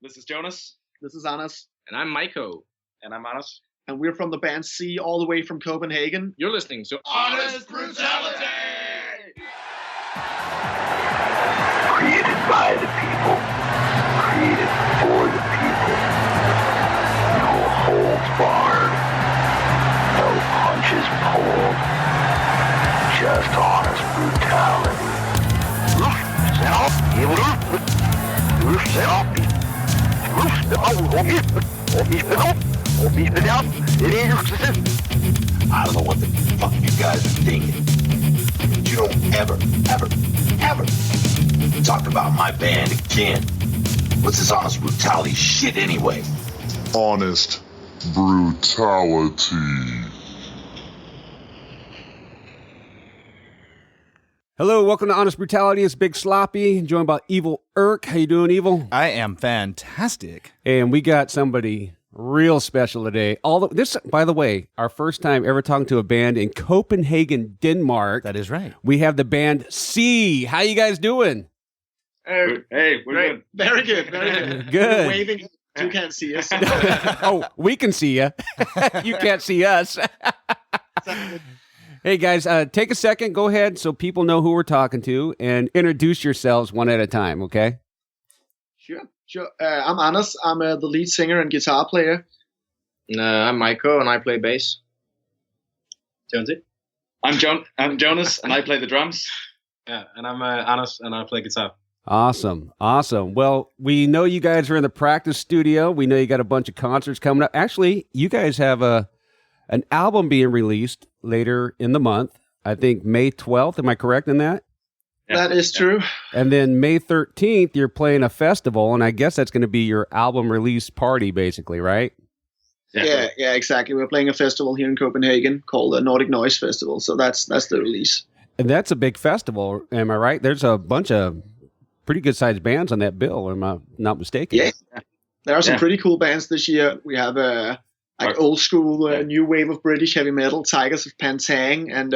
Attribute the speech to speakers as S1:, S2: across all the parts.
S1: This is Jonas.
S2: This is Anders.
S3: And I'm Maiko.
S1: And I'm Anders.
S2: And we're from the band C, all the way from Copenhagen.
S3: You're listening to
S1: Honest Brutality!
S4: Created by the people. Created for the people. No holds barred. No punches pulled. Just honest brutality. I don't know what the fuck you guys are thinking. You don't ever talk about my band again. What's this honest brutality shit anyway?
S5: Honest brutality.
S6: Hello, welcome to Honest Brutality. It's Big Sloppy, joined by Evil Irk. How you doing, Evil?
S7: I am fantastic.
S6: And we got somebody real special today. This, by the way, our first time ever talking to a band in Copenhagen, Denmark.
S7: That is right.
S6: We have the band C. How you guys doing?
S1: Hey, we're good.
S2: Very good, very good.
S6: Good.
S2: We're waving. You can't see us.
S6: Oh, we can see you. You can't see us. Hey, guys, take a second. Go ahead so people know who we're talking to and introduce yourselves one at a time, okay?
S2: Sure. I'm Anders. I'm the lead singer and guitar player.
S3: I'm Maiko, and I play bass.
S1: Jonesy. I'm Jonas, and I play the drums.
S8: Yeah, and I'm Anders, and I play guitar.
S6: Awesome. Well, we know you guys are in the practice studio. We know you got a bunch of concerts coming up. Actually, you guys have an album being released later in the month. I think May 12th. Am I correct in that?
S2: That is true.
S6: And then May 13th, you're playing a festival, and I guess that's going to be your album release party, basically, right?
S2: Yeah, exactly. We're playing a festival here in Copenhagen called the Nordic Noise Festival, so that's the release.
S6: And that's a big festival, am I right? There's a bunch of pretty good-sized bands on that bill, am I not mistaken?
S2: Yeah, there are some pretty cool bands this year. We have old school new wave of British heavy metal, Tigers of Pantang, and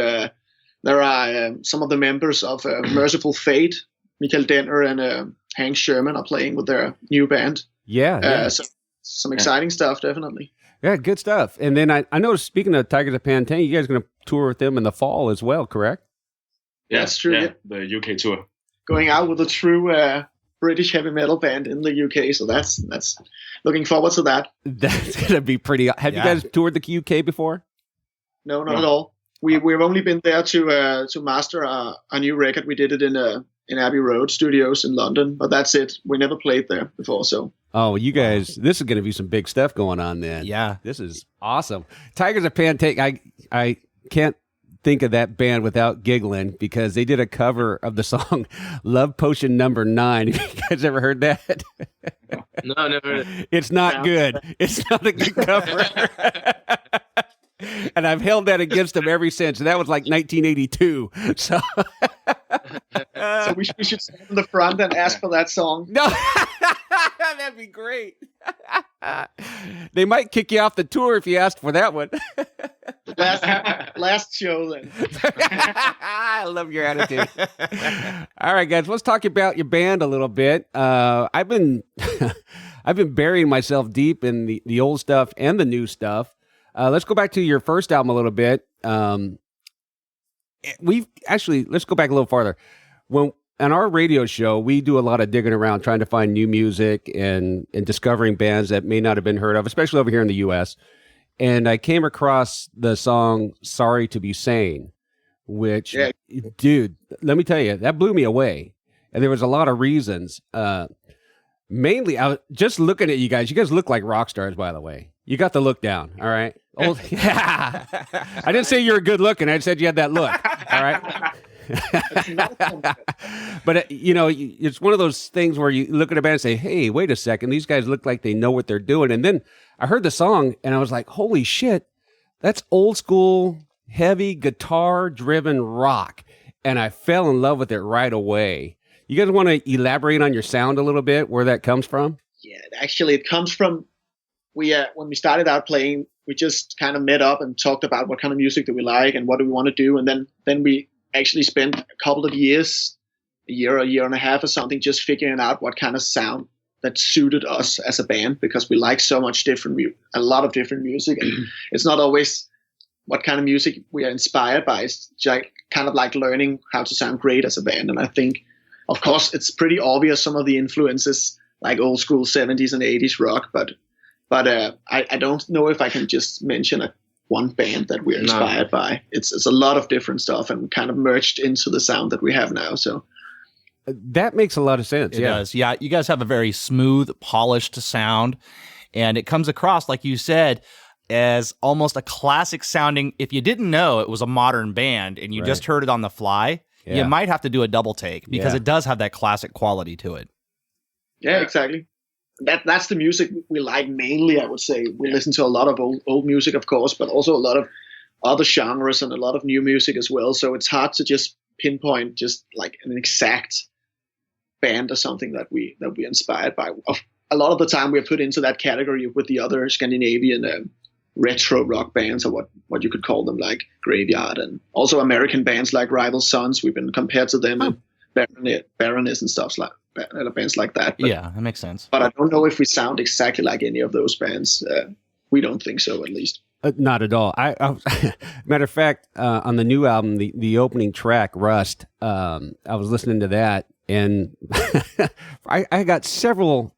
S2: there are some of the members of Merciful Fate, Michael Denner and Hank Sherman are playing with their new band.
S6: Yeah.
S2: So some exciting stuff, definitely.
S6: Yeah, good stuff. And then I noticed, speaking of Tigers of Pantang, you guys are going to tour with them in the fall as well, correct?
S1: Yeah,
S2: that's true.
S1: Yeah, the UK tour.
S2: Going out with a true British heavy metal band in the UK, so that's looking forward to that.
S6: That's going to be pretty. Have you guys toured the UK before?
S2: No, not at all. We've only been there to master a new record. We did it in Abbey Road Studios in London, but that's it. We never played there before, so.
S6: Oh, you guys, this is going to be some big stuff going on then.
S7: Yeah.
S6: This is awesome. Tigers of Pantang, I can't think of that band without giggling because they did a cover of the song Love Potion Number 9. Have you guys ever heard that?
S3: No, never heard it.
S6: It's not good. It's not a good cover. And I've held that against them ever since. And that was like 1982. So,
S2: so we should stand in the front and ask for that song.
S6: No, that'd be great. They might kick you off the tour if you asked for that one.
S2: Last show then.
S6: I love your attitude. All right, guys, let's talk about your band a little bit. I've been burying myself deep in the old stuff and the new stuff. Let's go back to your first album a little bit. Let's go back a little farther. On our radio show, we do a lot of digging around trying to find new music and discovering bands that may not have been heard of, especially over here in the U.S. And I came across the song Sorry to Be Sane, which, dude, let me tell you, that blew me away. And there was a lot of reasons. Mainly, I was just looking at you guys. You guys look like rock stars, by the way. You got the look down, all right? Yeah. I didn't say you were good looking. I said you had that look, all right? But, it's one of those things where you look at a band and say, hey, wait a second. These guys look like they know what they're doing. And then I heard the song, and I was like, holy shit, that's old school, heavy, guitar-driven rock. And I fell in love with it right away. You guys want to elaborate on your sound a little bit, where that comes from?
S2: Yeah, actually, it comes from, when we started out playing, we just kind of met up and talked about what kind of music do we like and what do we want to do. And then we actually spent a couple of years, a year and a half or something, just figuring out what kind of sound that suited us as a band, because we like so much a lot of different music, and it's not always what kind of music we are inspired by. It's kind of like learning how to sound great as a band. And I think, of course, it's pretty obvious some of the influences, like old school 70s and 80s rock, but I don't know if I can just mention one band that we're inspired by. It's a lot of different stuff, and kind of merged into the sound that we have now. So
S6: that makes a lot of sense.
S7: It does. Yeah, you guys have a very smooth, polished sound, and it comes across, like you said, as almost a classic sounding. If you didn't know it was a modern band and you just heard it on the fly, you might have to do a double take, because it does have that classic quality to it.
S2: Yeah, exactly. That's the music we like mainly, I would say. We listen to a lot of old music, of course, but also a lot of other genres and a lot of new music as well. So it's hard to just pinpoint just like an exact band or something that we're inspired by. A lot of the time we're put into that category with the other Scandinavian retro rock bands, or what you could call them, like Graveyard, and also American bands like Rival Sons. We've been compared to them, and Baroness and stuff like bands like that. But,
S7: yeah, that makes sense.
S2: But I don't know if we sound exactly like any of those bands. We don't think so, at least.
S6: Not at all. Matter of fact, on the new album, the opening track, Rust, I was listening to that, and I got several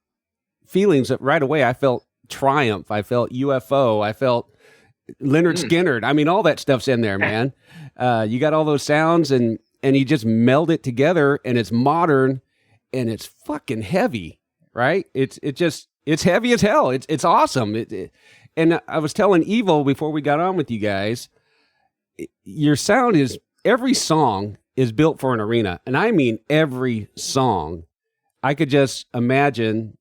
S6: feelings that right away. I felt Triumph, I felt UFO, I felt Leonard Skinner. I mean, all that stuff's in there, man. You got all those sounds, and you just meld it together, and it's modern, and it's fucking heavy, right? It's heavy as hell. It's awesome. And I was telling Evil before we got on with you guys, your sound is, every song is built for an arena, and I mean every song. I could just imagine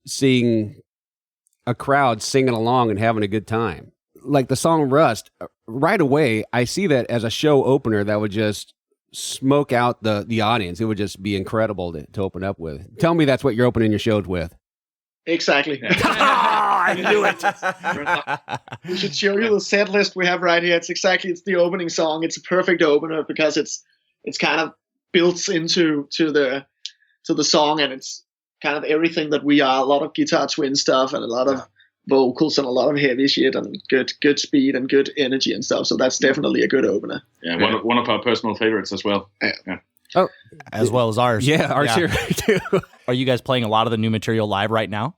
S6: seeing a crowd singing along and having a good time. Like the song Rust, right away, I see that as a show opener that would just smoke out the audience. It would just be incredible to open up with. Tell me that's what you're opening your shows with.
S2: Exactly.
S6: I knew it.
S2: We should show you the set list we have right here. It's the opening song. It's a perfect opener because it's kind of built into the song, and it's kind of everything that we are. A lot of guitar twin stuff, and a lot of vocals, and a lot of heavy shit, and good speed and good energy and stuff. So that's definitely a good opener.
S1: Yeah, one of our personal favorites as well.
S2: Yeah.
S6: Oh,
S7: as well as ours.
S6: Yeah, ours here too.
S7: Are you guys playing a lot of the new material live right now?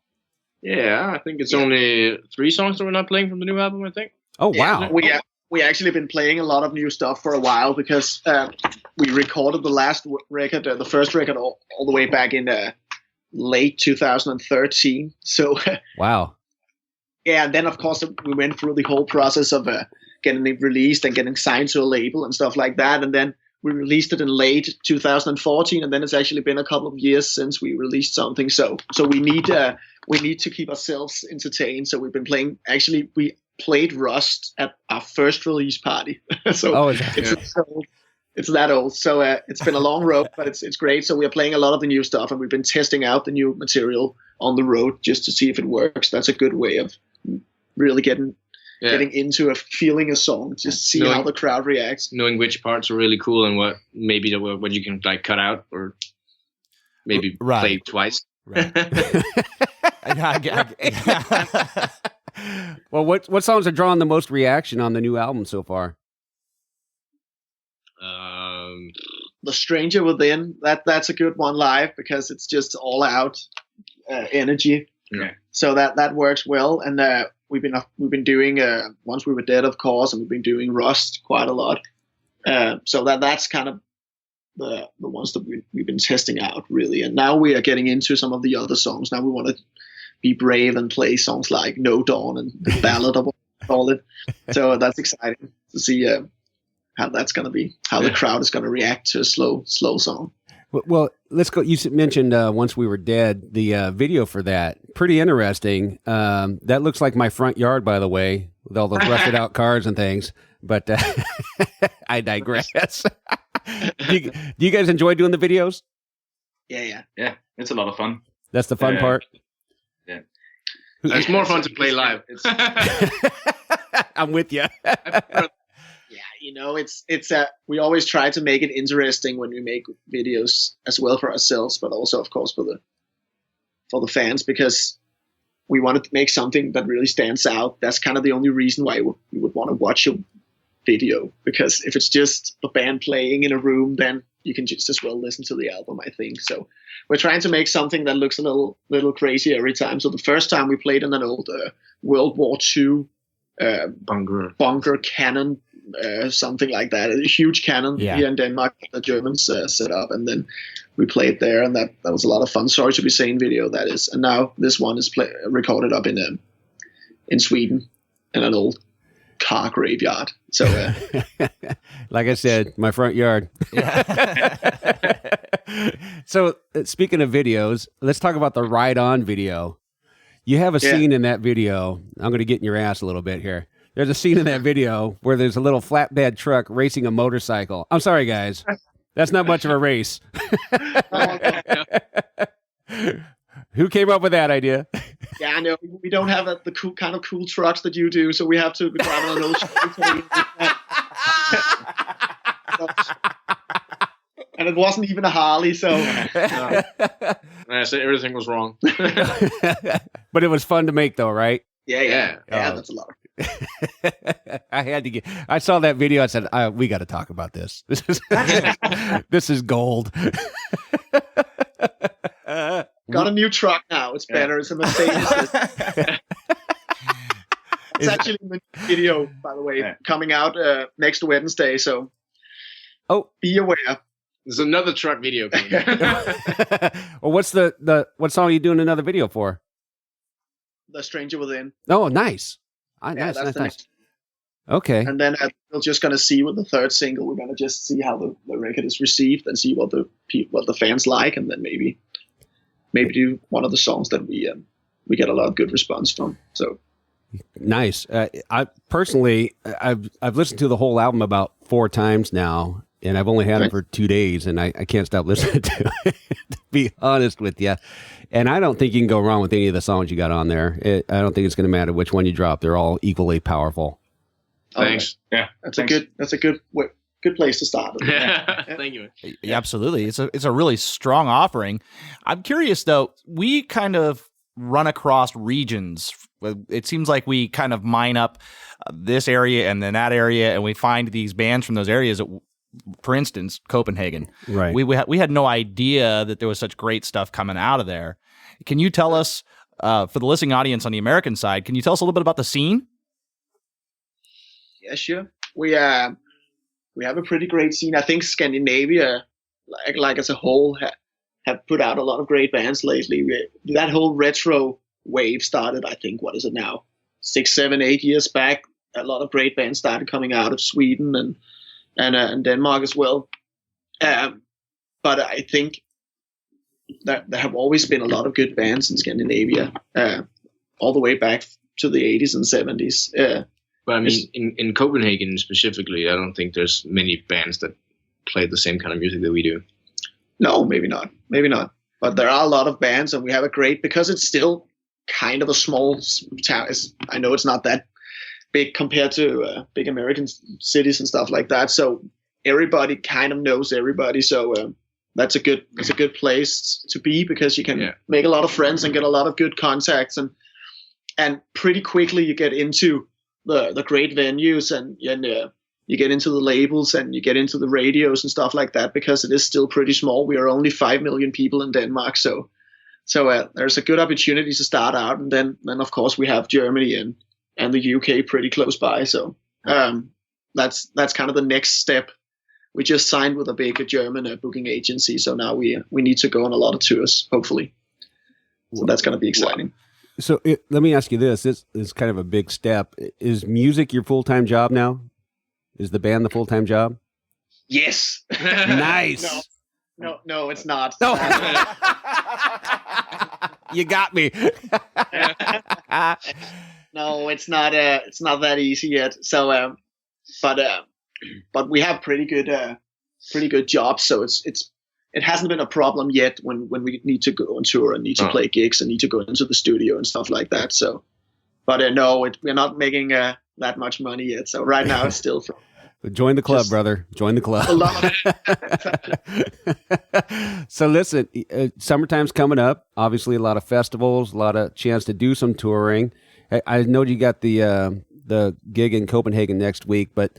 S3: Yeah, I think it's only 3 songs that we're not playing from the new album, I think.
S6: Oh, wow.
S2: We actually been playing a lot of new stuff for a while, because we recorded the last record, the first record, all the way back in late 2013. So
S6: wow.
S2: Yeah, and then of course we went through the whole process of getting it released and getting signed to a label and stuff like that, and then we released it in late 2014, and then it's actually been a couple of years since we released something. So we need to keep ourselves entertained. So we've been playing. Actually, we played Rust at our first release party. So it's that old. So it's been a long road, but it's great. So we're playing a lot of the new stuff, and we've been testing out the new material on the road just to see if it works. That's a good way of really getting into feeling a song, just see how the crowd reacts.
S3: Knowing which parts are really cool and what you can like cut out or maybe play twice.
S7: Right.
S6: Well, what songs are drawing the most reaction on the new album so far?
S2: The Stranger Within, that's a good one live, because it's just all out energy.
S1: Yeah.
S2: So that works well, and we've been doing Once We Were Dead, of course, and we've been doing Rust quite a lot. So that's kind of the ones that we've been testing out, really. And now we are getting into some of the other songs. Now we want to be brave and play songs like No Dawn and the Ballad of all it. So that's exciting to see how that's going to be, how the crowd is going to react to a slow song.
S6: Well, let's go. You mentioned Once We Were Dead, the video for that. Pretty interesting. That looks like my front yard, by the way, with all those rusted out cars and things. But I digress. Do you guys enjoy doing the videos?
S2: Yeah.
S1: It's a lot of fun.
S6: That's the fun part.
S1: Yeah,
S3: it's more fun to play live.
S6: I'm with you.
S2: Yeah, it's we always try to make it interesting when we make videos as well for ourselves, but also of course for for the fans, because we wanted to make something that really stands out. That's kind of the only reason why you would want to watch a video, because if it's just the band playing in a room, then you can just as well listen to the album, I think. So we're trying to make something that looks a little crazy every time. So the first time we played in an old World War II bunker cannon, something like that, a huge cannon here in Denmark the Germans set up, and then we played there, and that was a lot of fun. Sorry to be saying video, that is. And now this one is recorded up in Sweden in an old car graveyard. So
S6: like I said, my front yard. So speaking of videos, let's talk about the Ride On video. You have a scene in that video. I'm going to get in your ass a little bit here. There's a scene in that video where there's a little flatbed truck racing a motorcycle. I'm sorry, guys. That's not much of a race. Who came up with that idea?
S2: Yeah, I know. We don't have the cool trucks that you do, so we have to be driving on those. And it wasn't even a Harley, so.
S3: I said everything was wrong.
S6: But it was fun to make, though, right?
S2: Yeah, that's a lot.
S6: I saw that video. I said, we got to talk about this. This is gold.
S2: Got a new truck now. It's better. It's a Mercedes. It's actually in the video, by the way, coming out next Wednesday. So, be aware.
S3: There's another truck video coming.
S6: Well, what song are you doing another video for?
S2: The Stranger Within.
S6: Oh, nice. Nice. Okay.
S2: And then we're just going to see with the third single. We're going to just see how the record is received and see what the fans like, and then maybe do one of the songs that we get a lot of good response from. So
S6: nice. I personally, I've listened to the whole album about 4 times now, and I've only had it for 2 days, and I can't stop listening to it, to be honest with you. And I don't think you can go wrong with any of the songs you got on there. I don't think it's going to matter which one you drop. They're all equally powerful.
S3: Thanks. Yeah,
S2: that's a good place to start.
S3: Thank you.
S7: Yeah, absolutely. It's a really strong offering. I'm curious though. We kind of run across regions. It seems like we kind of mine up this area and then that area, and we find these bands from those areas. For instance, Copenhagen.
S6: Right.
S7: We had no idea that there was such great stuff coming out of there. Can you tell us, for the listening audience on the American side, can you tell us a little bit about the scene?
S2: Yeah, sure. We have a pretty great scene. I think Scandinavia, like as a whole, have put out a lot of great bands lately. That whole retro wave started, I think, what is it now? 6, 7, 8 years back. A lot of great bands started coming out of Sweden and Denmark as well. But I think that there have always been a lot of good bands in Scandinavia, all the way back to the 80s and 70s.
S3: But I mean, in Copenhagen specifically, I don't think there's many bands that play the same kind of music that we do.
S2: No, maybe not. But there are a lot of bands, and we have because it's still kind of a small town. I know it's not that big compared to big American cities and stuff like that. So everybody kind of knows everybody. So it's a good place to be, because you can make a lot of friends and get a lot of good contacts, and pretty quickly you get into the great venues, and you get into the labels, and you get into the radios and stuff like that, because it is still pretty small. We are only 5 million people in Denmark, so there's a good opportunity to start out, and then of course we have Germany and the UK pretty close by. So that's kind of the next step. We just signed with a big German booking agency, so now we need to go on a lot of tours, hopefully. So that's going to be exciting.
S6: So let me ask you this. This is kind of a big step. Is music your full-time job now? Is the band the full-time job?
S2: Yes.
S6: Nice.
S2: No, it's not.
S6: No. You got me.
S2: No, it's not that easy yet. So, but we have pretty good jobs. So it hasn't been a problem yet when we need to go on tour and need to play gigs and need to go into the studio and stuff like that. So, but no, we're not making that much money yet. So right now it's still
S6: Join the club, brother. Join the club. So listen, summertime's coming up. Obviously, a lot of festivals, a lot of chance to do some touring. I know you got the gig in Copenhagen next week, but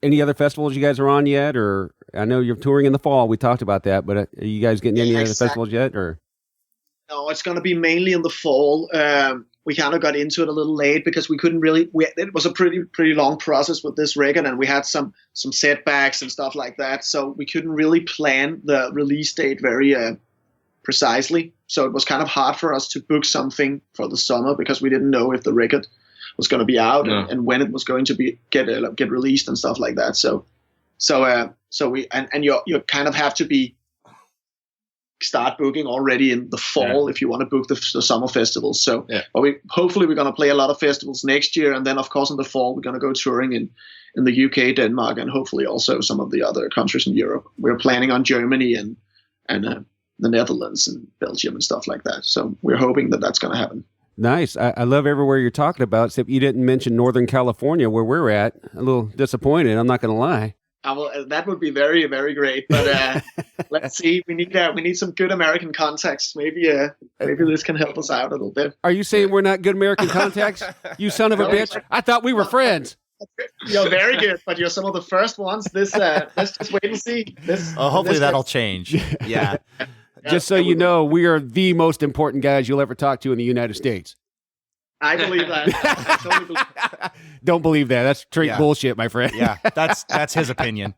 S6: any other festivals you guys are on yet? Or I know you're touring in the fall. We talked about that, but are you guys getting any other festivals yet? Or
S2: no, it's going to be mainly in the fall. We kind of got into it a little late because we couldn't really. It was a pretty long process with this record, and we had some setbacks and stuff like that. So we couldn't really plan the release date very precisely. So it was kind of hard for us to book something for the summer because we didn't know if the record was going to be out and when it was going to be get released and stuff like that. So we you kind of have to start booking already in the fall if you want to book the summer festivals. So but hopefully we're going to play a lot of festivals next year, and then of course in the fall we're going to go touring in the UK, Denmark, and hopefully also some of the other countries in Europe. We're planning on Germany and the Netherlands and Belgium and stuff like that. So we're hoping that that's going to happen.
S6: Nice. I love everywhere you're talking about, except you didn't mention Northern California, where we're at. A little disappointed, I'm not going to lie.
S2: That would be very, very great. But let's see. We need some good American contacts. Maybe this can help us out a little bit.
S6: Are you saying we're not good American contacts? You son of a bitch! I thought we were friends.
S2: You're very good, but you're some of the first ones. Let's just wait and see.
S7: Hopefully that'll change. Yeah.
S6: Just so you know, we are the most important guys you'll ever talk to in the United States.
S2: I believe that. I totally believe that.
S6: Don't believe that. That's straight bullshit, my friend.
S7: Yeah, that's his opinion.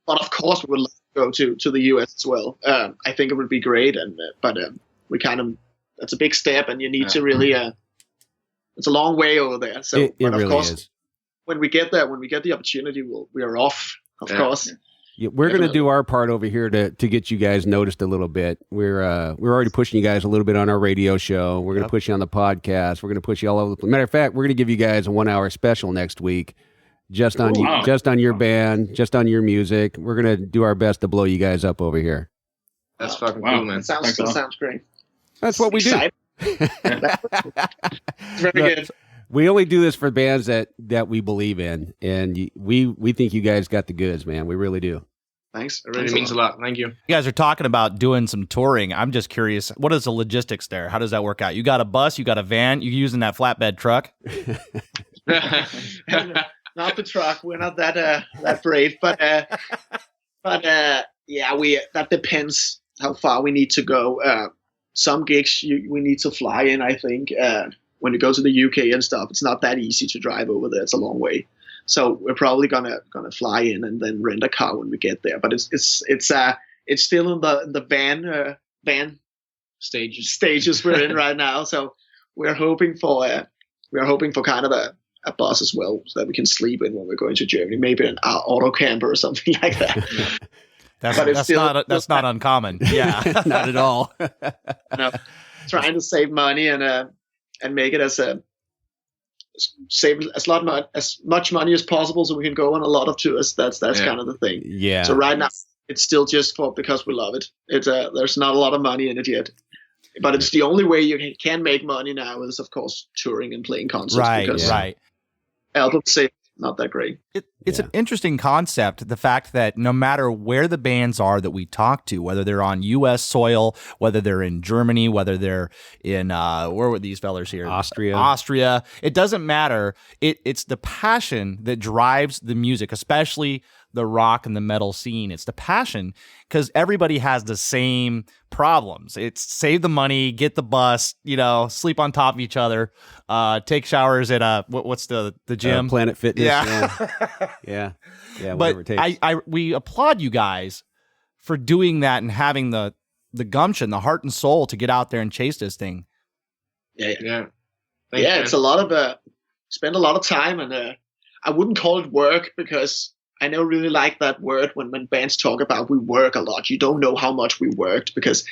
S2: But of course, we would love to go to the US as well. I think it would be great, but we that's a big step, and you need to really. It's a long way over there. So,
S6: it
S2: but of
S6: really
S2: course,
S6: is.
S2: When we get there, when we get the opportunity, we are off. Of course.
S6: Yeah, we're going to do our part over here to get you guys noticed a little bit. We're already pushing you guys a little bit on our radio show. We're going to push you on the podcast. We're going to push you all over the place. Matter of fact, we're going to give you guys a 1 hour special next week, just on you, just on your band, just on your music. We're going to do our best to blow you guys up over here.
S3: That's fucking cool, man.
S2: That sounds great.
S6: That's what we do.
S2: It's very good.
S6: We only do this for bands that we believe in, and we think you guys got the goods, man. We really do.
S2: Thanks.
S3: It really means a lot. Thank you.
S7: You guys are talking about doing some touring. I'm just curious, what is the logistics there? How does that work out? You got a bus, you got a van, you using that flatbed truck?
S2: Not the truck. We're not that brave, but that depends how far we need to go. Some gigs we need to fly in, I think. When you go to the UK and stuff, it's not that easy to drive over there. It's a long way, so we're probably gonna fly in and then rent a car when we get there. But it's still in the van stages we're in right now. So we're hoping for kind of a bus as well, so that we can sleep in when we're going to Germany. Maybe an auto camper or something like that.
S7: That's not uncommon. Yeah,
S6: not at all.
S2: No, trying to save money and make it save as much money as possible so we can go on a lot of tours. That's kind of the thing.
S6: Yeah.
S2: So right now it's still just because we love it. It's there's not a lot of money in it yet, but it's the only way you can make money now is of course touring and playing concerts.
S7: Right.
S2: Album sales not that great.
S7: It's an interesting concept, the fact that no matter where the bands are that we talk to, whether they're on U.S. soil, whether they're in Germany, whether they're in, where were these fellers here? Austria. It doesn't matter. It's the passion that drives the music, especially the rock and the metal scene. It's the passion because everybody has the same problems. It's save the money, get the bus, sleep on top of each other, take showers at what's the gym?
S6: Planet Fitness.
S7: Yeah.
S6: Whatever it takes.
S7: We applaud you guys for doing that and having the gumption, the heart and soul to get out there and chase this thing.
S2: Yeah. It's a lot of spend a lot of time, and I wouldn't call it work because I never really like that word when bands talk about we work a lot. You don't know how much we worked because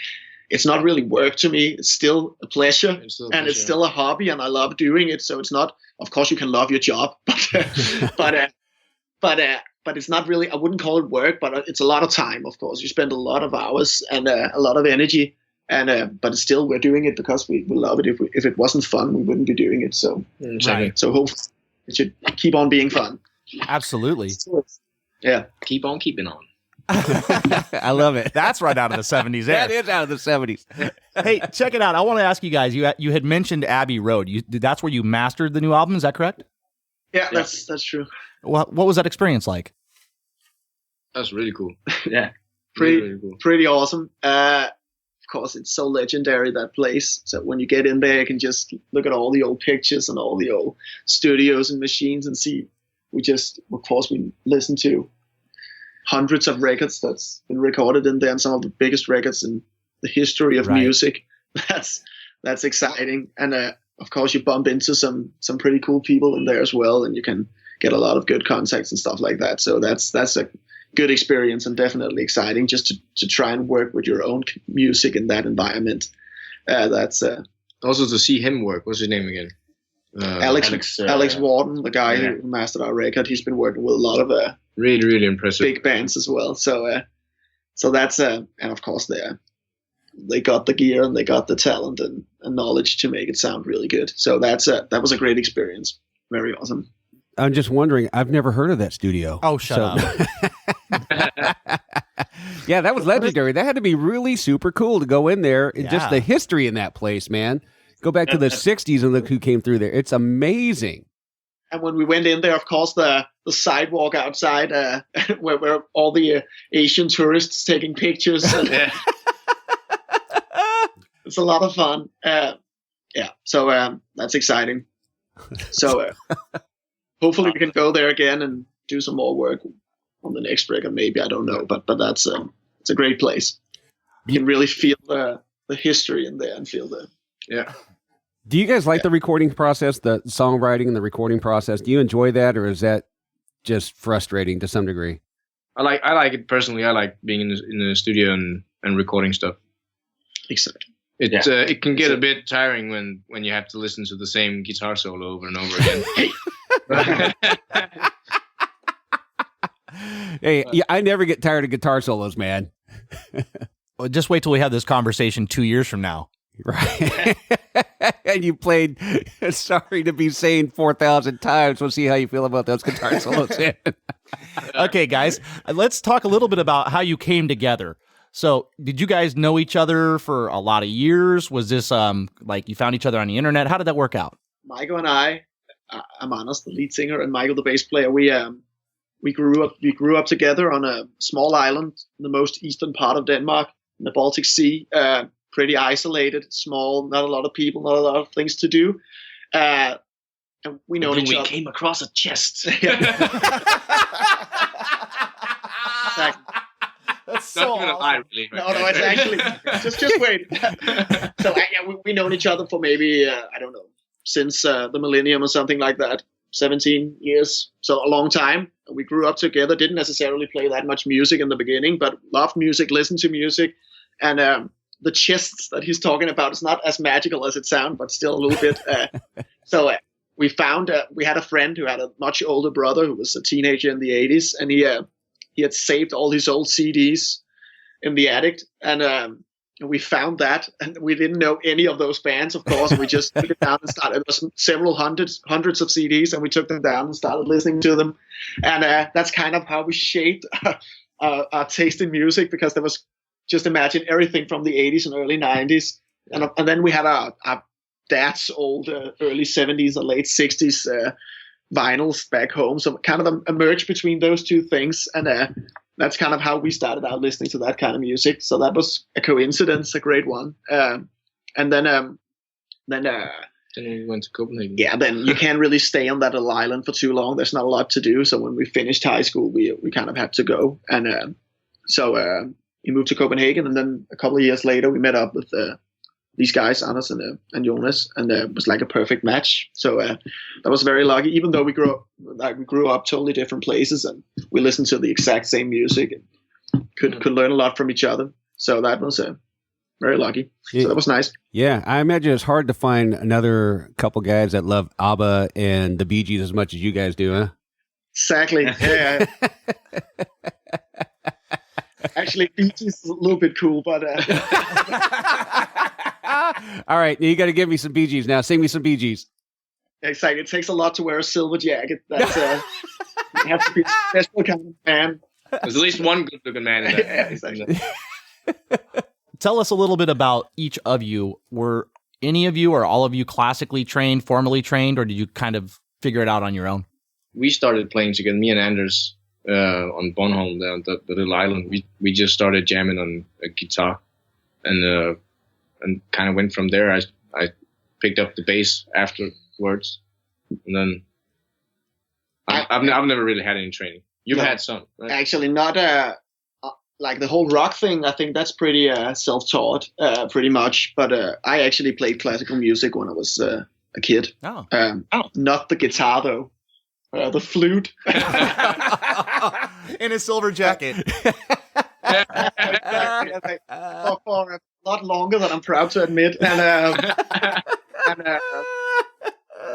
S2: it's not really work to me. It's still a pleasure, it's still a hobby, and I love doing it. So it's not. Of course, you can love your job, but it's not really. I wouldn't call it work, but it's a lot of time. Of course, you spend a lot of hours and a lot of energy, but still we're doing it because we love it. If it wasn't fun, we wouldn't be doing it. So
S7: right.
S2: So hopefully it should keep on being fun.
S7: Absolutely.
S2: Yeah.
S3: Keep on keeping on.
S6: I love it.
S7: That's right out of the 70s.
S6: That is out of the 70s.
S7: Hey, check it out. I want to ask you guys. You had mentioned Abbey Road. That's where you mastered the new album. Is that correct?
S2: Yeah, that's true.
S7: What was that experience like?
S3: That's really cool.
S1: Yeah.
S2: Pretty awesome. Of course, it's so legendary, that place. So when you get in there, you can just look at all the old pictures and all the old studios and machines and see. We listen to hundreds of records that's been recorded in there, and some of the biggest records in the history of music. That's exciting. And of course, you bump into some pretty cool people in there as well, and you can get a lot of good contacts and stuff like that. So that's a good experience, and definitely exciting just to try and work with your own music in that environment. That's
S3: also to see him work. What's his name again?
S2: Alex Warden, the guy who mastered our record. He's been working with a lot of
S3: really impressive
S2: big bands as well. So that's and of course they got the gear and they got the talent and knowledge to make it sound really good. So that was a great experience. Very awesome.
S6: I'm just wondering, I've never heard of that studio.
S7: Oh, shut up.
S6: Yeah, that was legendary. That had to be really super cool to go in there. Just the history in that place, man. Go back to the 60s and look who came through there. It's amazing.
S2: And when we went in there, of course, the sidewalk outside where all the Asian tourists taking pictures. And, it's a lot of fun. So that's exciting. So hopefully we can go there again and do some more work on the next record. Maybe, I don't know, but that's it's a great place. You can really feel the history in there and feel the
S6: Do you guys like the recording process, the songwriting and the recording process? Do you enjoy that, or is that just frustrating to some degree?
S3: I like it personally. I like being in the studio and recording stuff.
S2: Exactly.
S3: It can get a bit tiring when you have to listen to the same guitar solo over and over again.
S6: Hey, I never get tired of guitar solos, man.
S7: Well, just wait till we have this conversation 2 years from now.
S6: Right. And you played Sorry to Be Sane 4,000 times. We'll see how you feel about those guitar solos.
S7: Okay, guys, let's talk a little bit about how you came together. So did you guys know each other for a lot of years? Was this like you found each other on the internet? How did that work out?
S2: Michael and I'm Anders, the lead singer, and Michael, the bass player. We grew up together on a small island in the most eastern part of Denmark, in the Baltic Sea. Pretty isolated, small, not a lot of people, not a lot of things to do. And we know each other.
S3: We came across a chest.
S2: Exactly.
S7: That's so awesome.
S3: Really,
S2: No, it's actually just wait. So we've known each other for maybe I don't know, since the millennium or something like that. 17 years, so a long time. We grew up together. Didn't necessarily play that much music in the beginning, but loved music, listened to music, and the chests that he's talking about is not as magical as it sounds, but still a little bit. So we found we had a friend who had a much older brother who was a teenager in the 80s, and he had saved all his old CDs in the attic, and we found that, and we didn't know any of those bands, of course. And we just took it down and started. There was several hundreds of CDs, and we took them down and started listening to them, and that's kind of how we shaped our taste in music, because there was, just imagine, everything from the 80s and early 90s, and then we had our dad's old early 70s and late 60s vinyls back home. So kind of a merge between those two things, and that's kind of how we started out listening to that kind of music. So that was a coincidence, a great one. And then
S3: we went to Copenhagen.
S2: Yeah, then you can't really stay on that little island for too long. There's not a lot to do. So when we finished high school, we kind of had to go, and so we moved to Copenhagen, and then a couple of years later, we met up with these guys, Anders and Jonas, and it was like a perfect match. So that was very lucky. Even though we grew up totally different places, and we listened to the exact same music and could learn a lot from each other. So that was very lucky. So that was nice.
S6: Yeah, I imagine it's hard to find another couple guys that love ABBA and the Bee Gees as much as you guys do, huh?
S2: Exactly. Yeah. Actually, Bee Gees is a little bit cool, but.
S6: All right, you got to give me some Bee Gees now. Sing me some Bee Gees.
S2: Exactly. It takes a lot to wear a silver jacket. That's You have to be a special kind of man.
S3: There's at least one good-looking man in that.
S2: Yeah, exactly.
S7: Tell us a little bit about each of you. Were any of you or all of you classically trained, formally trained, or did you kind of figure it out on your own?
S3: We started playing together, me and Anders, on Bornholm, the little island. We just started jamming on a guitar, and kind of went from there. I picked up the bass afterwards, and then I've never really had any training. You've had some, right?
S2: Actually, not like the whole rock thing. I think that's pretty self-taught, pretty much. But I actually played classical music when I was a kid.
S7: Oh.
S2: Not the guitar though. The flute.
S7: In a silver jacket.
S2: For a lot longer than I'm proud to admit. And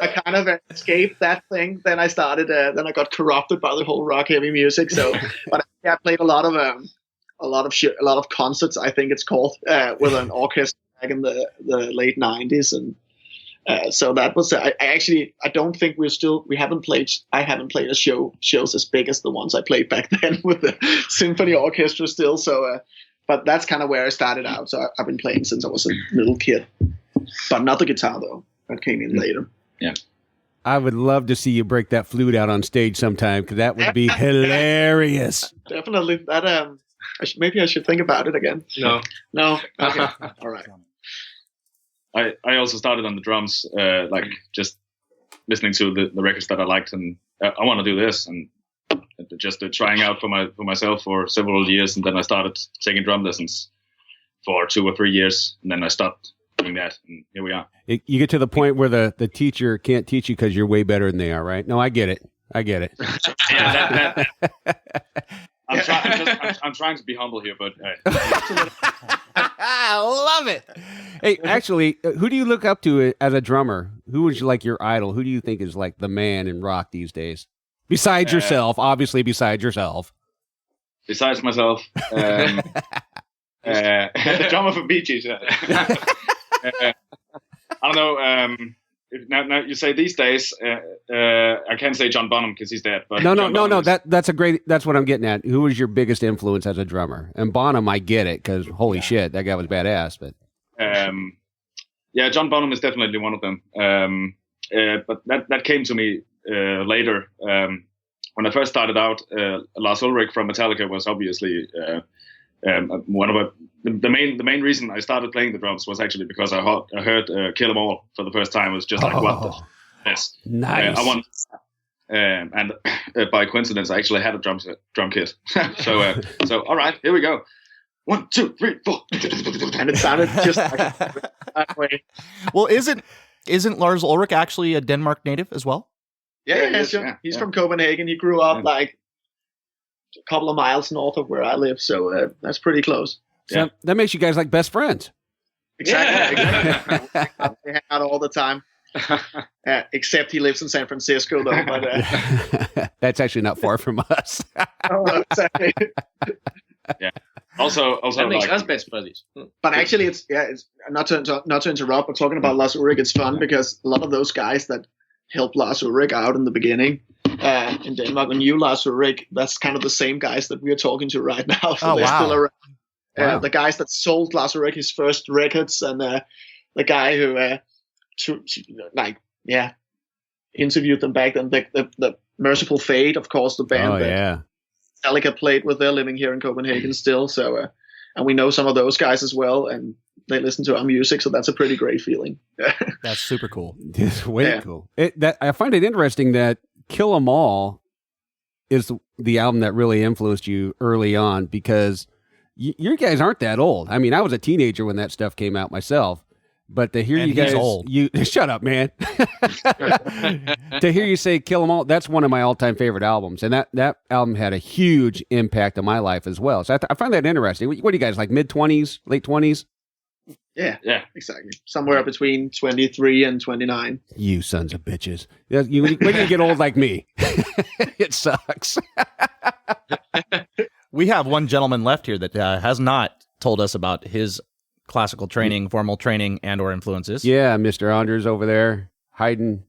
S2: I kind of escaped that thing. Then I started. Then I got corrupted by the whole rock heavy music. So, but I played a lot of concerts. I think it's called with an orchestra back in the late '90s, and so that was. I don't think we haven't played. I haven't played shows as big as the ones I played back then with the symphony orchestra still. So, but that's kind of where I started out. So I've been playing since I was a little kid, but not the guitar though. That came in later.
S1: Yeah.
S6: I would love to see you break that flute out on stage sometime, because that would be hilarious.
S2: Definitely. That maybe I should think about it again.
S1: No.
S2: Okay. All right.
S1: I also started on the drums, like just listening to the records that I liked, and I want to do this, and just trying out for myself for several years, and then I started taking drum lessons for 2 or 3 years, and then I stopped doing that, and here we are.
S6: You get to the point where the teacher can't teach you because you're way better than they are, right? No, I get it.
S1: Yeah, I'm trying to be humble here, but
S6: I love it. Hey, actually, who do you look up to as a drummer? Who is like your idol? Who do you think is like the man in rock these days? Besides yourself, obviously. Besides yourself.
S1: Besides myself, the drummer for Bee Gees. I don't know. Now you say these days, I can't say John Bonham because he's dead. But
S6: no. That's what I'm getting at. Who was your biggest influence as a drummer? And Bonham, I get it, because holy shit, that guy was badass. But
S1: yeah, John Bonham is definitely one of them. But that came to me later. When I first started out, Lars Ulrich from Metallica was obviously one of the main reason I started playing the drums was actually because I heard Kill 'Em All for the first time. It was just like, what the yes,
S6: nice.
S1: I want, and by coincidence, I actually had a drum kit. So all right, here we go. 1, 2, 3, 4,
S2: and it sounded just like that way.
S7: Well, isn't Lars Ulrich actually a Denmark native as well?
S2: Yeah, he's from Copenhagen. He grew up like a couple of miles north of where I live, so that's pretty close.
S6: So that makes you guys like best friends.
S2: Exactly. We hang out all the time. Except he lives in San Francisco, though. But
S6: that's actually not far from us.
S2: Oh, exactly.
S1: Yeah. Also,
S3: that makes us best buddies.
S2: But actually, it's not to interrupt, but talking about Lars Ulrich, it's fun because a lot of those guys that helped Lars Ulrich out in the beginning in Denmark, and you, Lars Ulrich, that's kind of the same guys that we are talking to right now. So they're still around. Wow. The guys that sold Lars Ulrich his first records, and the guy who interviewed them back then. The Merciful Fate, of course, the band that Metallica played with. They're living here in Copenhagen still, so and we know some of those guys as well, and they listen to our music, so that's a pretty great feeling.
S7: That's super cool.
S6: It's way cool. I find it interesting that Kill 'Em All is the album that really influenced you early on, because you guys aren't that old. I mean, I was a teenager when that stuff came out myself, but to hear you guys, shut up, man. To hear you say Kill 'Em All, that's one of my all-time favorite albums, and that album had a huge impact on my life as well. So I find that interesting. What are you guys, like mid-20s, late 20s?
S2: Yeah, exactly. Somewhere between 23 and 29.
S6: You sons of bitches. When you get old like me, it sucks.
S7: We have one gentleman left here that has not told us about his classical training, formal training, and or influences.
S6: Yeah, Mr. Anders over there, hiding,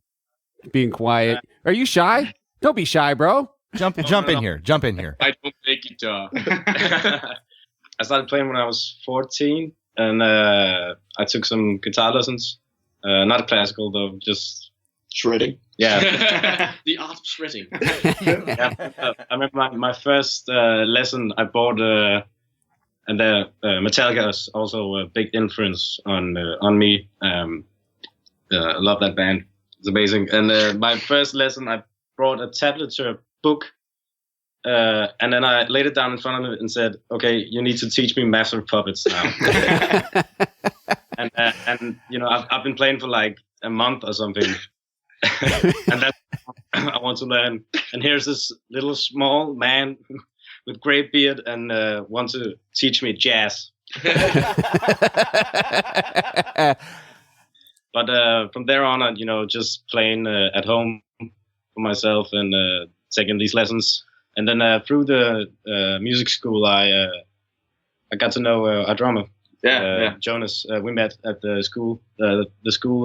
S6: being quiet. Are you shy? Don't be shy, bro.
S7: Jump in here. Jump in here.
S3: I don't play guitar. I started playing when I was 14, and I took some guitar lessons. Not classical though, just
S2: shredding.
S3: Yeah, the art of shredding. I remember my first lesson I bought, and Metallica is also a big influence on me. I love that band; it's amazing. And my first lesson, I brought a tablature book, and then I laid it down in front of it and said, "Okay, you need to teach me master puppets now." and you know, I've been playing for like a month or something. And that's I want to learn. And here's this little small man with gray beard and wants to teach me jazz. But from there on, you know, just playing at home for myself and taking these lessons. And then through the music school, I got to know a drummer. Jonas. We met at the school. The school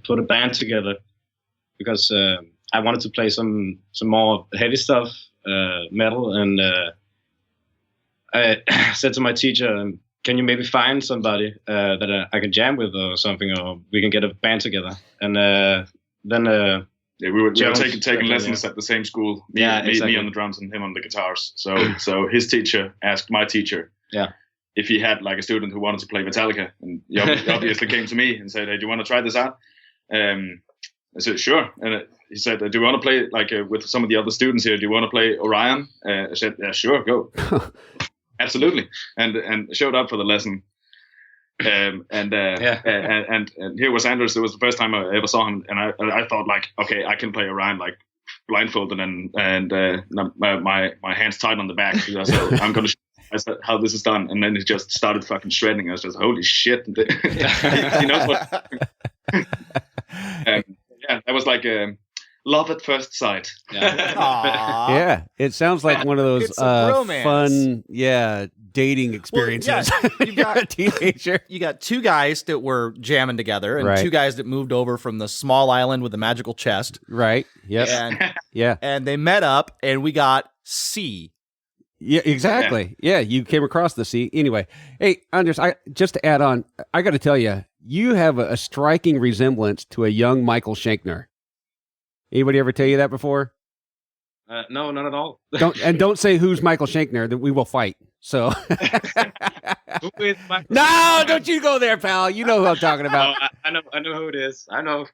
S3: put a band together. Because I wanted to play some more heavy stuff, metal, and I said to my teacher, "Can you maybe find somebody that I can jam with or something, or we can get a band together?" And then
S1: we were taking lessons at the same school. Me on the drums and him on the guitars. So his teacher asked my teacher, if he had like a student who wanted to play Metallica, and he obviously came to me and said, "Hey, do you want to try this out?" I said, sure. And he said, do you want to play like with some of the other students here? Do you want to play Orion? I said, yeah, sure, go. Absolutely. And showed up for the lesson. And here was Anders. It was the first time I ever saw him. And I thought like, okay, I can play Orion like blindfolded and my hands tied on the back. So I'm going to show how this is done. And then he just started fucking shredding. I was just, holy shit. He knows what. Yeah, that was like love at first sight.
S6: Yeah, it sounds like one of those fun, dating experiences.
S7: Well, yeah,
S6: you got a teenager.
S7: You got two guys that were jamming together, and two guys that moved over from the small island with the magical chest.
S6: Right. Yes.
S7: And, and they met up, and we got C.
S6: Yeah, exactly. Yeah, you came across the C. Anyway, hey, Anders, just to add on, I got to tell you, you have a striking resemblance to a young Michael Shankner. Anybody ever tell you that before?
S3: No, not at all.
S6: Don't say who's Michael Shankner, that we will fight. So,
S3: Who is Michael?
S6: No, don't you go there, pal. You know who I'm talking about.
S3: I know who it is. I know.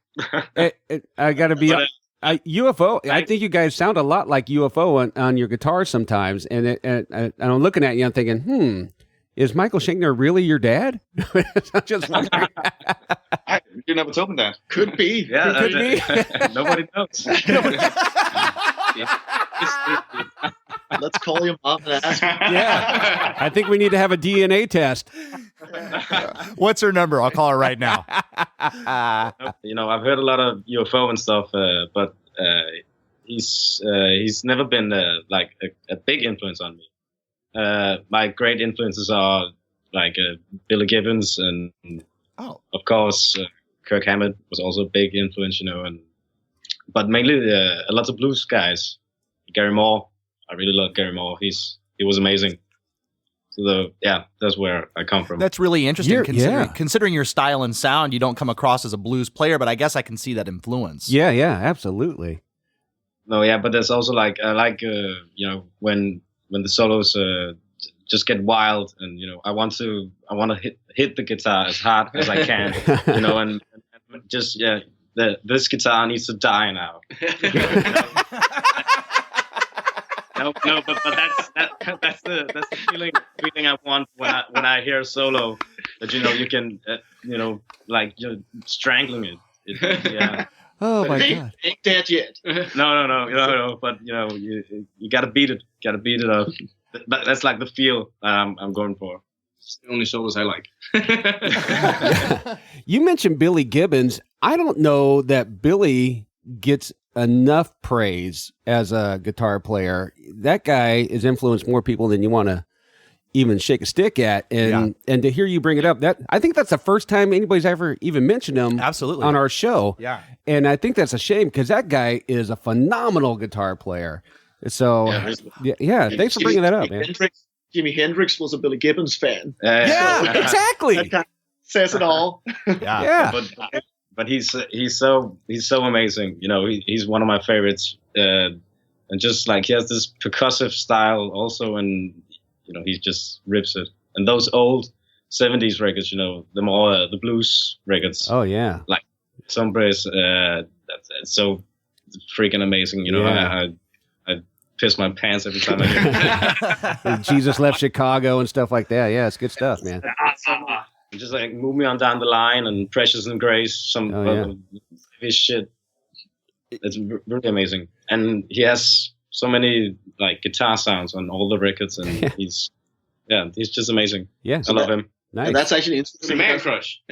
S6: I got to be UFO. I think you guys sound a lot like UFO on your guitar sometimes, and I'm looking at you, I'm thinking, is Michael Shankner really your dad? I'm just wondering.
S1: You never told me that.
S2: Could be.
S3: Yeah,
S6: could be.
S3: Nobody knows.
S2: Let's call your mom and ask.
S6: Yeah, I think we need to have a DNA test.
S7: What's her number? I'll call her right now.
S3: You know, I've heard a lot of UFO and stuff, but he's never been like a big influence on me. My great influences are like Billy Gibbons and of course Kirk Hammett was also a big influence, you know, but mainly a lot of blues guys. Gary Moore, I really love Gary Moore. He was amazing. So that's where I come from.
S7: That's really interesting. Considering your style and sound, you don't come across as a blues player, but I guess I can see that influence.
S6: Yeah, absolutely.
S3: No, yeah, but there's also like I like you know, when the solos just get wild, and you know, I want to hit the guitar as hard as I can, you know, and just this guitar needs to die now. No, but that's the feeling I want when I hear a solo, that you know you can you know, like you're strangling it. Yeah.
S6: Oh
S2: but
S6: my
S2: God! Ain't dead yet.
S3: No. But you know, you gotta beat it. Gotta beat it up. That's like the feel I'm going for. It's the only solos I like.
S6: You mentioned Billy Gibbons. I don't know that Billy gets enough praise as a guitar player. That guy has influenced more people than you want to even shake a stick at. And to hear you bring it up, that I think that's the first time anybody's ever even mentioned him on our show.
S7: Yeah.
S6: And I think that's a shame, because that guy is a phenomenal guitar player. So yeah, thanks for bringing that up, man.
S2: Jimi Hendrix was a Billy Gibbons fan.
S6: Yeah, exactly.
S2: That kind of says it all.
S6: Yeah.
S8: But he's so amazing. You know, he's one of my favorites. And just like he has this percussive style also, and you know, he just rips it. And those old 70s records, you know, the blues records.
S6: Oh yeah.
S8: Like Sombres, that's so freaking amazing. You know, I piss my pants every time I hear it.
S6: Jesus Left Chicago and stuff like that. Yeah, it's good stuff, man.
S8: Just like Move Me On Down the Line and Precious and Grace, some of this shit. It's really amazing. And he has so many like guitar sounds on all the records, and he's just amazing.
S6: Yeah.
S8: I love him.
S6: Nice.
S2: And that's actually interesting.
S8: Man crush.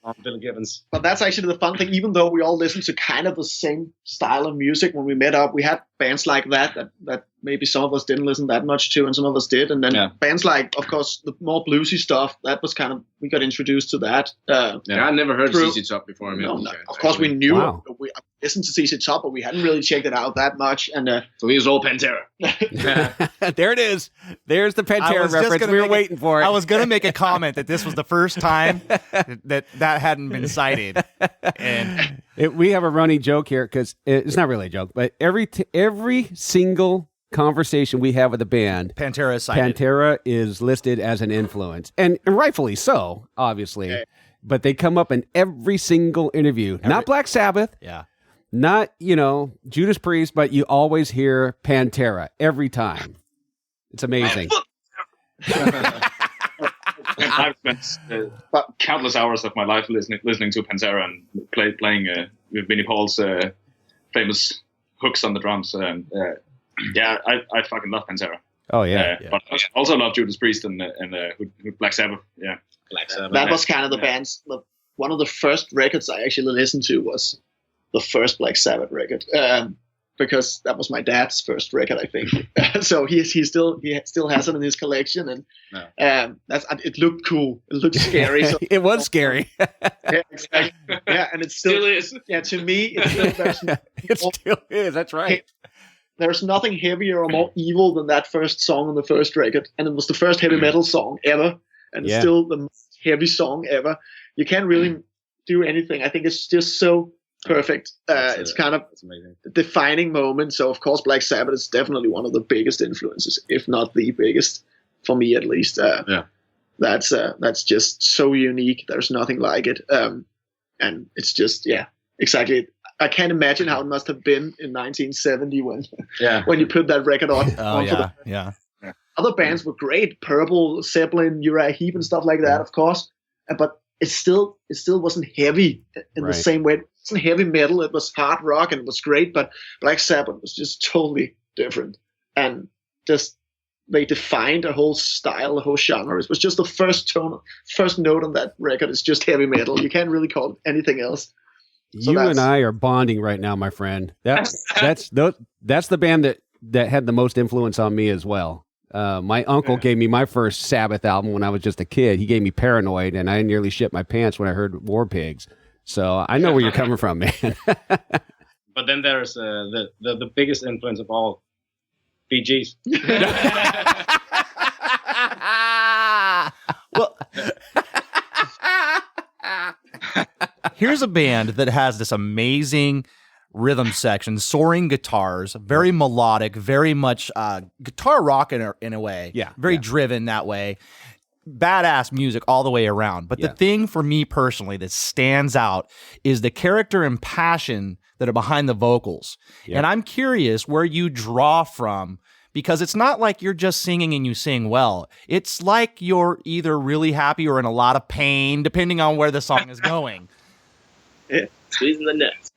S8: On Billy Gibbons.
S2: But that's actually the fun thing. Even though we all listen to kind of the same style of music when we met up, we had bands like that maybe some of us didn't listen that much to, and some of us did. And then bands like, of course, the more bluesy stuff. That was kind of, we got introduced to that.
S3: I never heard of ZZ Top before.
S2: Of course, we knew. Wow. We listened to ZZ Top, but we hadn't really checked it out that much. And
S3: so we was all Pantera.
S6: There it is. There's the Pantera reference. We were waiting for it.
S7: I was going to make a comment that this was the first time that hadn't been cited. And
S6: we have a running joke here, because it's not really a joke, but every single conversation we have with the band,
S7: Pantera is cited.
S6: Pantera is listed as an influence, and rightfully so, obviously. Okay. But they come up in every single interview. Not Black Sabbath.
S7: Yeah.
S6: Not, Judas Priest, but you always hear Pantera every time. It's amazing.
S1: I've spent countless hours of my life listening to Pantera and playing with Vinnie Paul's famous hooks on the drums. And I fucking love Pantera.
S6: Oh yeah.
S1: But I also love Judas Priest and Black Sabbath. Yeah,
S8: Black Sabbath.
S2: That was kind of the band's. One of the first records I actually listened to was the first Black Sabbath record, because that was my dad's first record, I think. So he still has it in his collection, and it looked cool. It looked scary. So,
S6: it was scary.
S2: Yeah, exactly. Yeah, and it still
S1: is.
S2: Yeah, to me, it
S6: still is. That's right.
S2: There's nothing heavier or more evil than that first song on the first record, and it was the first heavy metal song ever, and it's still the most heavy song ever. You can't really do anything. I think it's just so perfect. It's kind of a defining moment. So of course, Black Sabbath is definitely one of the biggest influences, if not the biggest, for me at least. That's just so unique. There's nothing like it, and it's just exactly. I can't imagine how it must have been in 1970 when you put that record on. Other bands were great, Purple, Zeppelin, Uriah Heep, and stuff like that, of course. But it still wasn't heavy in the same way. It wasn't heavy metal. It was hard rock, and it was great. But Black Sabbath was just totally different, and just they defined a whole style, a whole genre. It was just the first note on that record is just heavy metal. You can't really call it anything else. So
S6: you and I are bonding right now, my friend. That's the band that had the most influence on me as well. My uncle gave me my first Sabbath album when I was just a kid. He gave me Paranoid, and I nearly shit my pants when I heard War Pigs. So I know where you're coming from, man.
S8: But then there's the biggest influence of all, Bee Gees.
S7: Well, here's a band that has this amazing rhythm section, soaring guitars, very melodic, very much guitar rock in a way.
S6: Yeah.
S7: Very driven that way. Badass music all the way around. But the thing for me personally that stands out is the character and passion that are behind the vocals. Yeah. And I'm curious where you draw from, because it's not like you're just singing and you sing well. It's like you're either really happy or in a lot of pain, depending on where the song is going.
S8: Yeah, squeezing the nuts.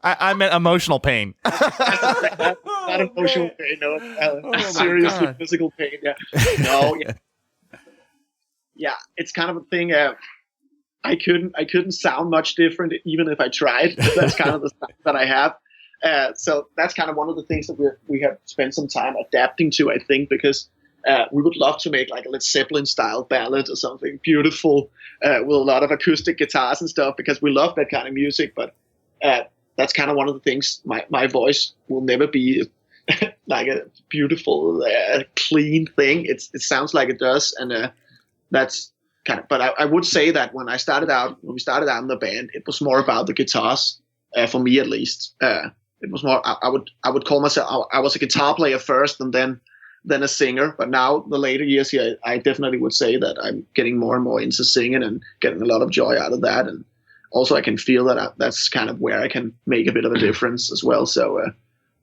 S7: I meant emotional pain.
S2: Not emotional pain, no. Seriously, physical pain. Yeah. No. Yeah, it's kind of a thing. I couldn't sound much different even if I tried. That's kind of the stuff that I have. So that's kind of one of the things that we have spent some time adapting to, I think, because We would love to make like a Led Zeppelin style ballad or something beautiful with a lot of acoustic guitars and stuff, because we love that kind of music. But that's kind of one of the things. My voice will never be like a beautiful, clean thing. It sounds like it does, and that's kind of. But I would say that when we started out in the band, it was more about the guitars, for me at least. It was more. I would call myself. I was a guitar player first, and then a singer. But now, the later years here, I definitely would say that I'm getting more and more into singing and getting a lot of joy out of that. And also, I can feel that that's kind of where I can make a bit of a difference as well. So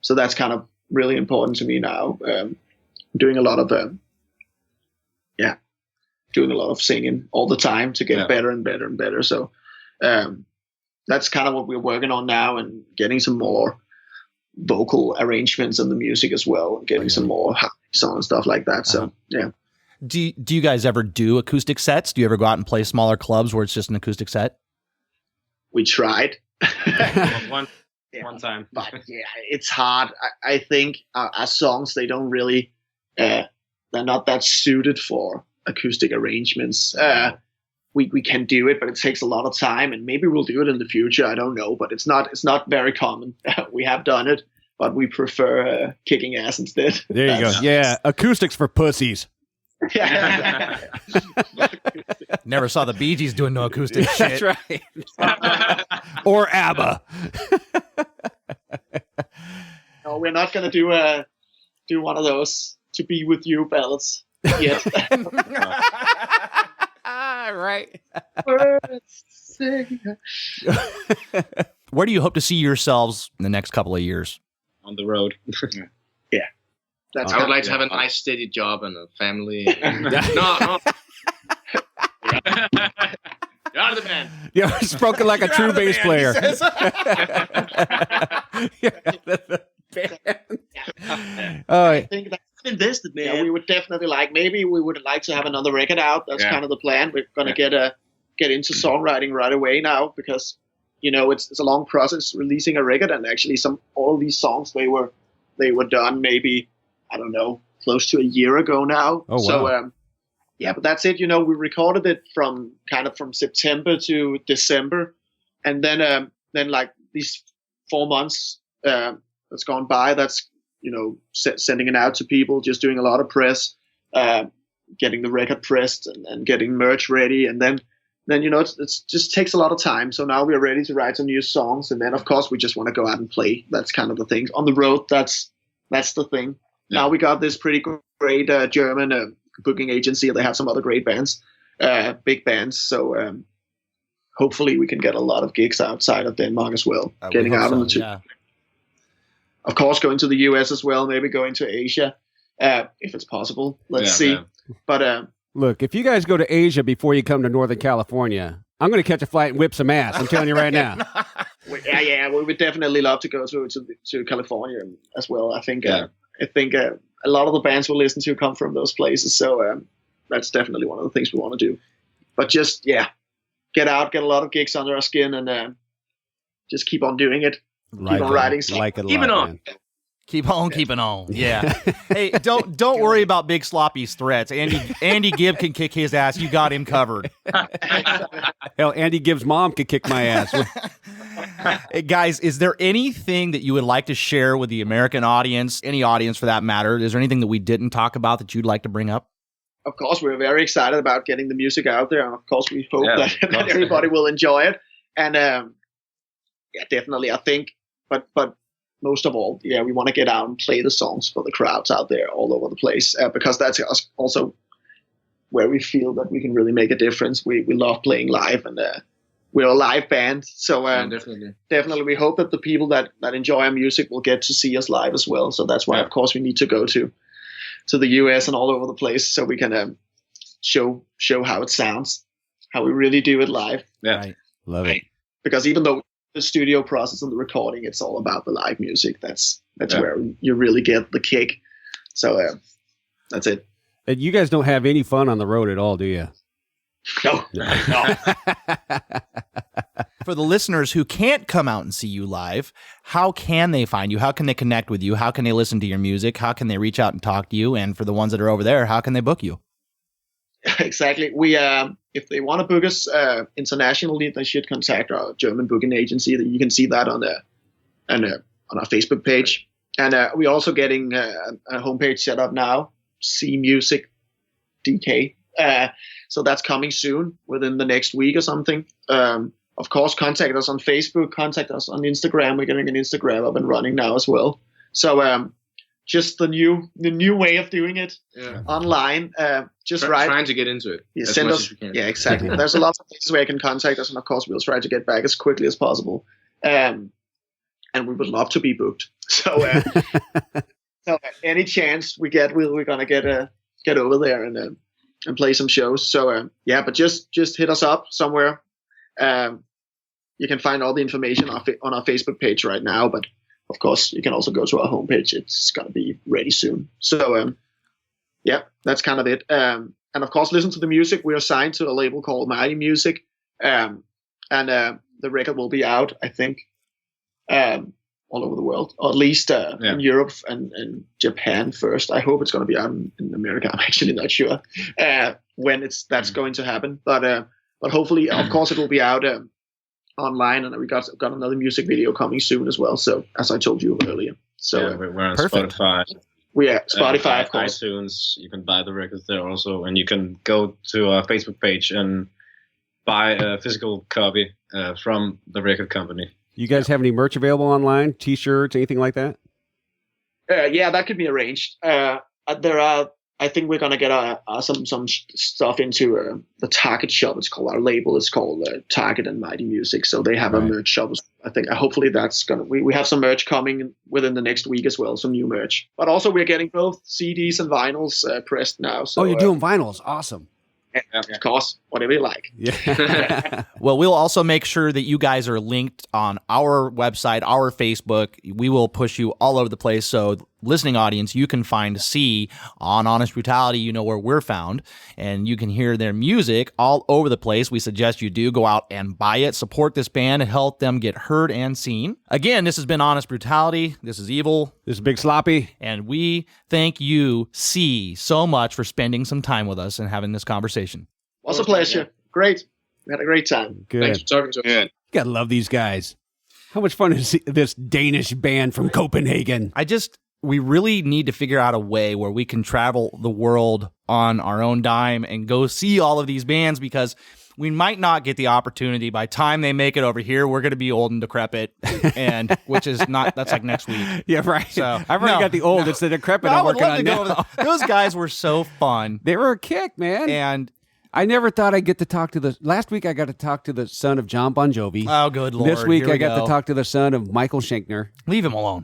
S2: that's kind of really important to me now. Doing a lot of doing a lot of singing all the time to get better and better and better. So that's kind of what we're working on now, and getting some more vocal arrangements in the music as well, and getting some more songs and stuff like that. So yeah.
S7: Do you guys ever do acoustic sets? Do you ever go out and play smaller clubs where it's just an acoustic set?
S2: We tried.
S8: one time.
S2: But yeah, it's hard. I think our songs, they don't really, they're not that suited for acoustic arrangements. We can do it, but it takes a lot of time, and maybe we'll do it in the future. I don't know, but it's not very common. We have done it, but we prefer kicking ass instead.
S6: There you go. Yeah, acoustics for pussies.
S2: Yeah.
S7: Never saw the Bee Gees doing no acoustic shit.
S6: That's right. Or ABBA.
S2: No, we're not gonna do one of those "To Be With You" ballads yet.
S6: Right.
S7: Where do you hope to see yourselves in the next couple of years?
S8: On the road.
S2: Yeah.
S3: I would like to have a nice steady job and a family. No. You're out of the band.
S6: Yeah, spoken like a true bass player.
S2: I think that's invested. Yeah, we would definitely maybe we would like to have another record out. That's kind of the plan. We're gonna get into songwriting right away now, because it's a long process releasing a record, and actually all these songs they were done maybe, I don't know, close to a year ago now.
S6: Oh, wow.
S2: So but that's it. We recorded it from September to December, and then like these 4 months that's gone by. That's sending it out to people, just doing a lot of press, getting the record pressed and getting merch ready, and then it just takes a lot of time. So now we're ready to write some new songs, and then of course we just want to go out and play. That's kind of the thing on the road. That's the thing. Yeah. Now we got this pretty great German booking agency. They have some other great bands, big bands. So hopefully we can get a lot of gigs outside of Denmark as well. Getting out on the tour. Of course, going to the US as well. Maybe going to Asia, if it's possible. Let's see. Yeah. But
S6: look, if you guys go to Asia before you come to Northern California, I'm going to catch a flight and whip some ass. I'm telling you right now.
S2: We would definitely love to go to California as well. I think a lot of the bands we'll listen to come from those places, so that's definitely one of the things we want to do. But just get out, get a lot of gigs under our skin, and just keep on doing it. Keep on writing songs.
S3: Keep it on.
S7: Man. Keep on keeping on. Yeah. Hey, don't worry about Big Sloppy's threats. Andy Gibb can kick his ass. You got him covered.
S6: Hell, Andy Gibb's mom could kick my ass.
S7: Hey, guys, is there anything that you would like to share with the American audience, any audience for that matter? Is there anything that we didn't talk about that you'd like to bring up?
S2: Of course, we're very excited about getting the music out there, and of course, we hope that everybody will enjoy it. And definitely, I think. But most of all, we want to get out and play the songs for the crowds out there all over the place, because that's also where we feel that we can really make a difference. We love playing live, and we're a live band. So definitely we hope that the people that enjoy our music will get to see us live as well. So that's why, of course, we need to go to the US and all over the place, so we can show how it sounds, how we really do it live.
S8: Yeah,
S7: right.
S6: Love it.
S2: Because even though the studio process and the recording, it's all about the live music. That's where you really get the kick. So that's it.
S6: And you guys don't have any fun on the road at all, do you?
S2: No.
S7: For the listeners who can't come out and see you live, how can they find you? How can they connect with you? How can they listen to your music? How can they reach out and talk to you? And for the ones that are over there, how can they book you?
S2: Exactly. We, if they want to book us internationally, they should contact our German booking agency. You can see that on our Facebook page. And we're also getting a homepage set up now, C Music DK. So that's coming soon, within the next week or something. Of course, contact us on Facebook, contact us on Instagram. We're getting an Instagram up and running now as well. So just the new way of doing it online.
S3: Trying to get into it.
S2: Yeah, send us. Yeah, exactly. There's a lot of places where you can contact us, and of course, we'll try to get back as quickly as possible. And we would love to be booked. So, so any chance we get, we're gonna get over there and play some shows. So but just hit us up somewhere. You can find all the information on our Facebook page right now, but of course you can also go to our homepage. It's gonna be ready soon. So that's kind of it. And of course, listen to the music. We are signed to a label called Mighty Music, and the record will be out, I think, all over the world, or at least in Europe and Japan first. I hope it's going to be out in America. I'm actually not sure when that's going to happen, but hopefully, of course, it will be out online, and we got another music video coming soon as well. So as I told you earlier, so
S8: we're on
S7: perfect.
S8: Spotify.
S2: Spotify, of course.
S8: iTunes. You can buy the records there also, and you can go to our Facebook page and buy a physical copy from the record company.
S6: You guys have any merch available online? T-shirts, anything like that?
S2: That could be arranged. There are. I think we're gonna get some stuff into the Target shop. It's called, our label is called Target and Mighty Music. So they have a merch shop. I think hopefully that's gonna. We have some merch coming within the next week as well. Some new merch. But also we're getting both CDs and vinyls pressed now. So,
S6: you're doing vinyls? Awesome.
S2: Of course, whatever you like.
S6: Yeah.
S7: Well, we'll also make sure that you guys are linked on our website, our Facebook. We will push you all over the place. So, listening audience, you can find C on Honest Brutality. You know where we're found, and you can hear their music all over the place. We suggest you do go out and buy it, support this band, and help them get heard and seen. Again, this has been Honest Brutality. This is Evil.
S6: This is Big Sloppy.
S7: And we thank you, C, so much for spending some time with us and having this conversation.
S2: Was a pleasure. Great. We had a great time.
S6: Good.
S3: Thanks for talking to us.
S6: You gotta love these guys. How much fun is this Danish band from Copenhagen?
S7: We really need to figure out a way where we can travel the world on our own dime and go see all of these bands, because we might not get the opportunity. By the time they make it over here, we're going to be old and decrepit, and that's like next week.
S6: Yeah, right.
S7: So
S6: I've already got the old. It's the decrepit I'm working on now.
S7: Those guys were so fun.
S6: They were a kick, man.
S7: And
S6: I never thought I'd get to talk to last week I got to talk to the son of John Bon Jovi.
S7: Oh, good Lord.
S6: This week I got to talk to the son of Michael Schenkner.
S7: Leave him alone.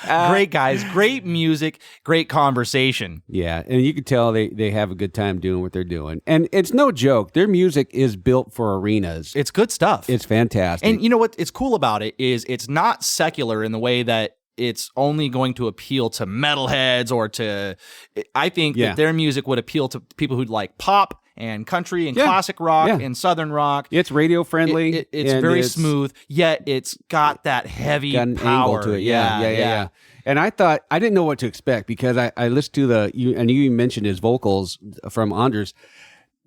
S7: Great guys, great music, great conversation.
S6: Yeah, and you can tell they have a good time doing what they're doing. And it's no joke. Their music is built for arenas.
S7: It's good stuff.
S6: It's fantastic.
S7: And you know what? It's cool about it is it's not secular in the way that it's only going to appeal to metalheads or to, I think that their music would appeal to people who like pop and country and classic rock and southern rock.
S6: It's radio friendly.
S7: It's very smooth, yet it's got that heavy power
S6: angle to it. Yeah. And I didn't know what to expect, because I listened to and you mentioned his vocals from Anders.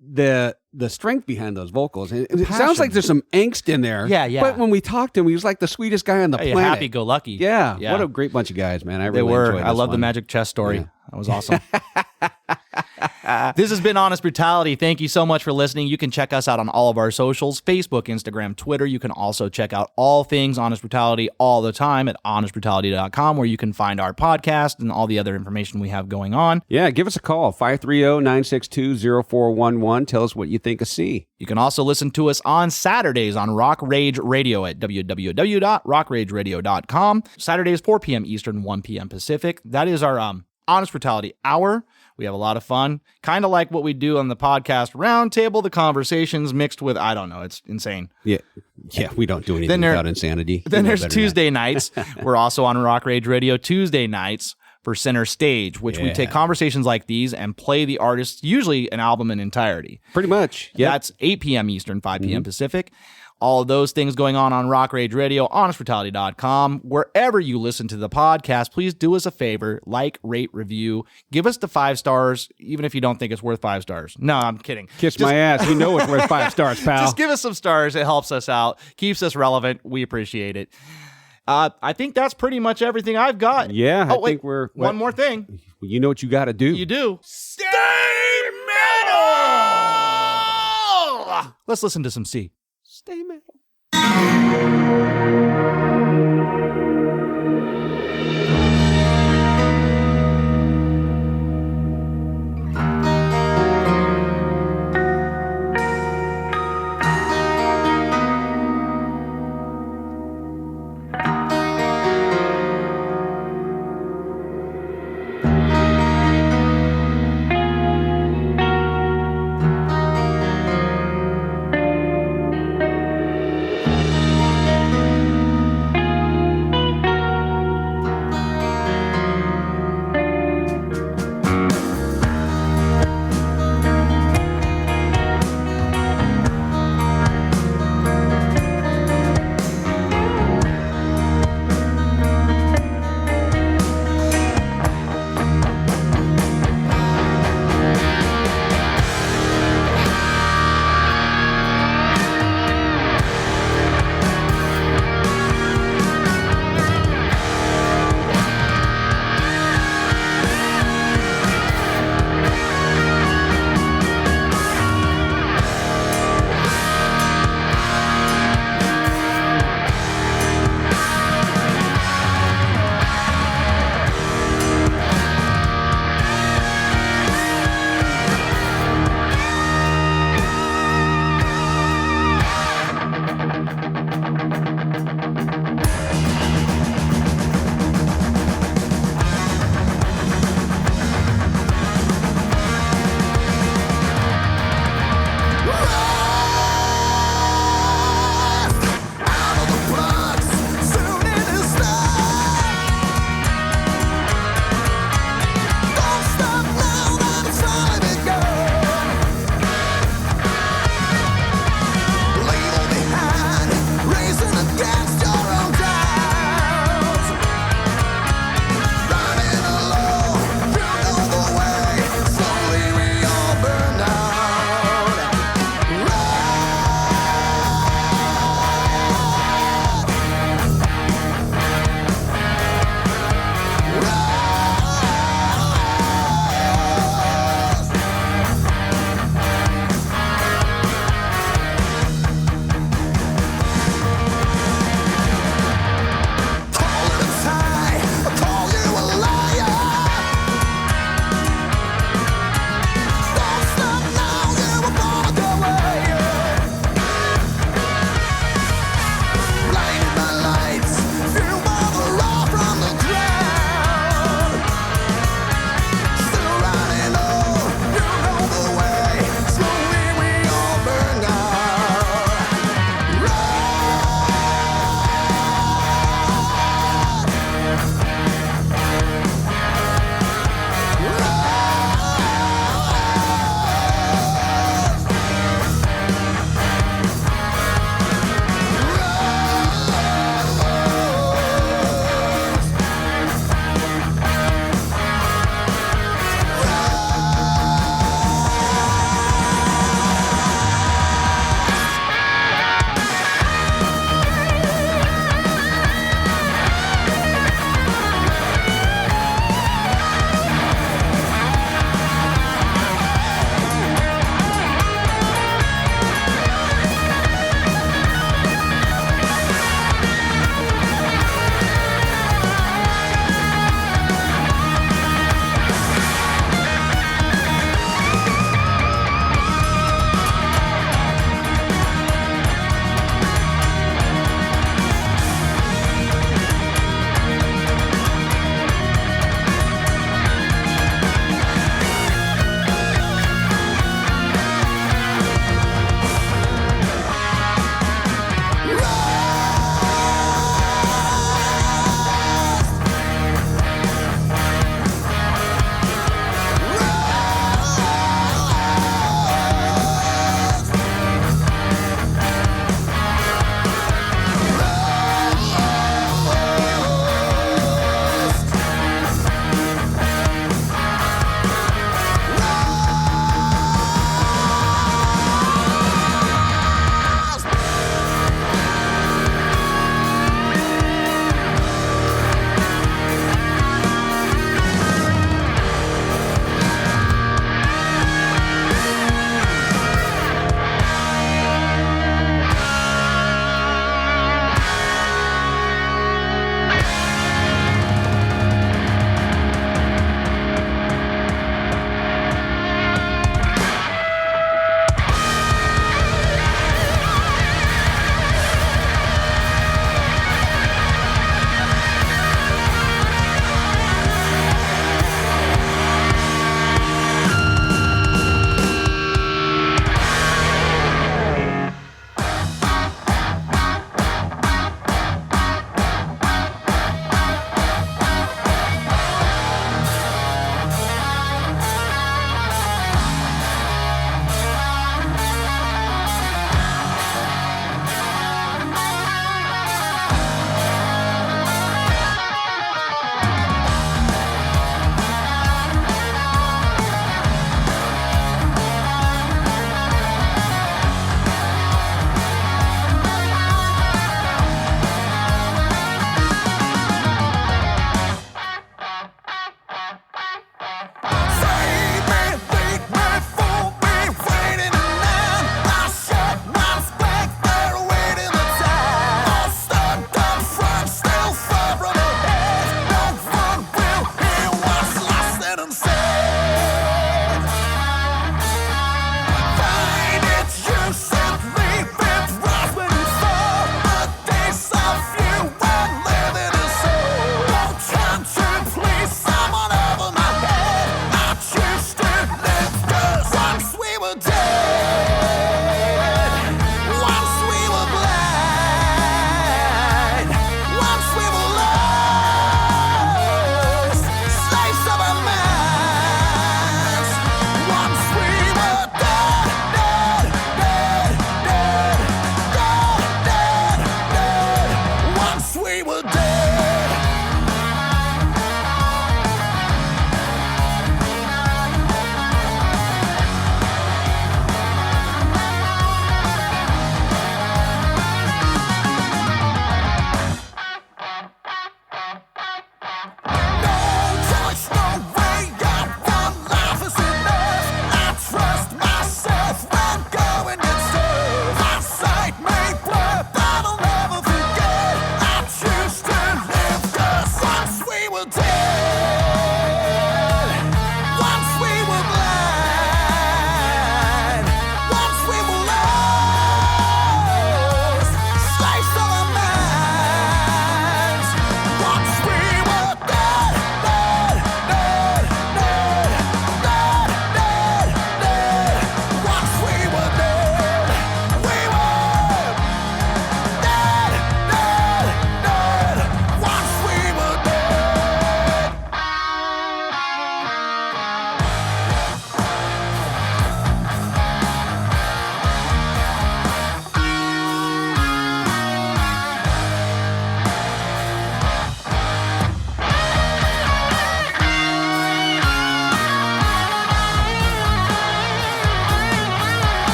S6: The strength behind those vocals. It sounds like there's some angst in there.
S7: Yeah.
S6: But when we talked to him, he was like the sweetest guy on the planet.
S7: Happy-go-lucky.
S6: Yeah. What a great bunch of guys, man. I really enjoyed this
S7: I love the Magic Chess story. Yeah. That was awesome. This has been Honest Brutality. Thank you so much for listening. You can check us out on all of our socials, Facebook, Instagram, Twitter. You can also check out all things Honest Brutality all the time at honestbrutality.com, where you can find our podcast and all the other information we have going on.
S6: Yeah, give us a call, 530-962-0411. Tell us what you think of C.
S7: You can also listen to us on Saturdays on Rock Rage Radio at www.rockrageradio.com. Saturdays, 4 p.m. Eastern, 1 p.m. Pacific. That is our Honest Brutality Hour. We have a lot of fun, kind of like what we do on the podcast Roundtable, the conversations mixed with, I don't know, it's insane.
S6: Yeah, we don't do anything without insanity.
S7: Then there's Tuesday nights. We're also on Rock Rage Radio Tuesday nights for Center Stage, which we take conversations like these and play the artist, usually an album in entirety.
S6: Pretty much. Yeah.
S7: That's 8 p.m. Eastern, 5 p.m. Pacific. All of those things going on Rock Rage Radio, honestbrutality.com. Wherever you listen to the podcast, please do us a favor, like, rate, review. Give us the 5 stars, even if you don't think it's worth 5 stars. No, I'm kidding.
S6: Kiss my ass. You know it's worth 5 stars, pal.
S7: Just give us some stars. It helps us out, keeps us relevant. We appreciate it. I think that's pretty much everything I've got.
S6: Yeah, I think we're...
S7: One more thing.
S6: You know what you got to do.
S7: You do. Stay metal! Let's listen to some C.